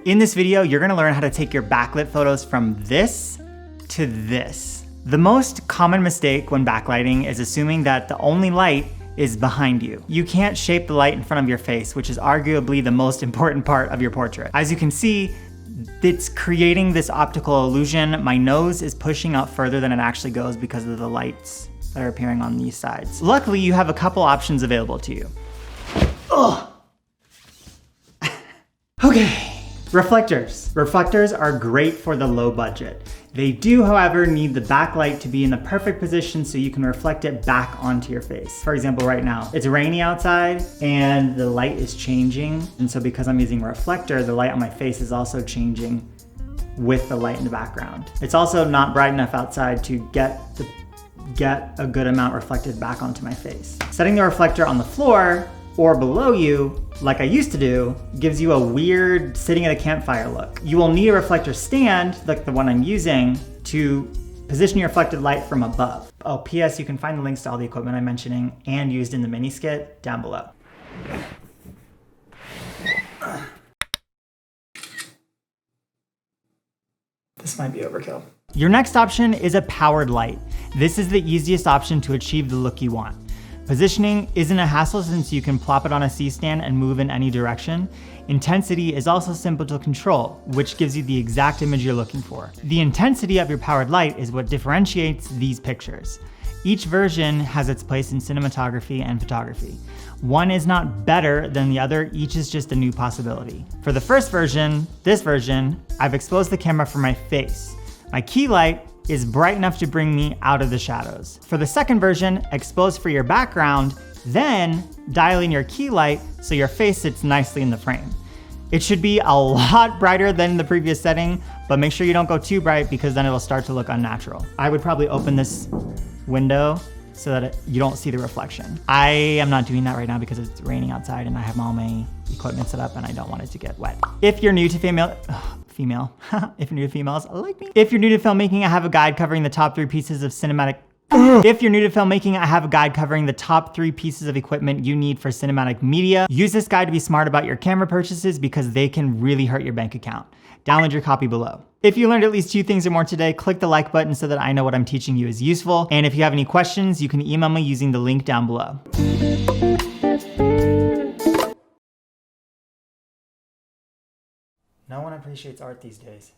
In this video, you're gonna learn how to take your backlit photos from this to this. The most common mistake when backlighting is assuming that the only light is behind you. You can't shape the light in front of your face, which is arguably the most important part of your portrait. As you can see, it's creating this optical illusion. My nose is pushing out further than it actually goes because of the lights that are appearing on these sides. Luckily, you have a couple options available to you. Ugh. Okay. Reflectors. Reflectors are great for the low budget. They do, however, need the backlight to be in the perfect position so you can reflect it back onto your face. For example, right now, it's rainy outside and the light is changing. And so because I'm using a reflector, the light on my face is also changing with the light in the background. It's also not bright enough outside to get a good amount reflected back onto my face. Setting the reflector on the floor or below you, like I used to do, gives you a weird sitting at a campfire look. You will need a reflector stand, like the one I'm using, to position your reflected light from above. Oh, P.S. you can find the links to all the equipment I'm mentioning and used in the mini skit down below. This might be overkill. Your next option is a powered light. This is the easiest option to achieve the look you want. Positioning isn't a hassle since you can plop it on a C-stand and move in any direction. Intensity is also simple to control, which gives you the exact image you're looking for. The intensity of your powered light is what differentiates these pictures. Each version has its place in cinematography and photography. One is not better than the other, each is just a new possibility. For the first version, this version, I've exposed the camera for my face. My key light is bright enough to bring me out of the shadows. For the second version, expose for your background, then dial in your key light so your face sits nicely in the frame. It should be a lot brighter than the previous setting, but make sure you don't go too bright because then it'll start to look unnatural. I would probably open this window so that you don't see the reflection. I am not doing that right now because it's raining outside and I have all my equipment set up and I don't want it to get wet. If you're new to if you're new to females like me. If you're new to filmmaking, I have a guide covering the top 3 pieces of cinematic. If you're new to filmmaking, I have a guide covering the top 3 pieces of equipment you need for cinematic media. Use this guide to be smart about your camera purchases because they can really hurt your bank account. Download your copy below. If you learned at least 2 things or more today, click the like button so that I know what I'm teaching you is useful. And if you have any questions, you can email me using the link down below. No one appreciates art these days.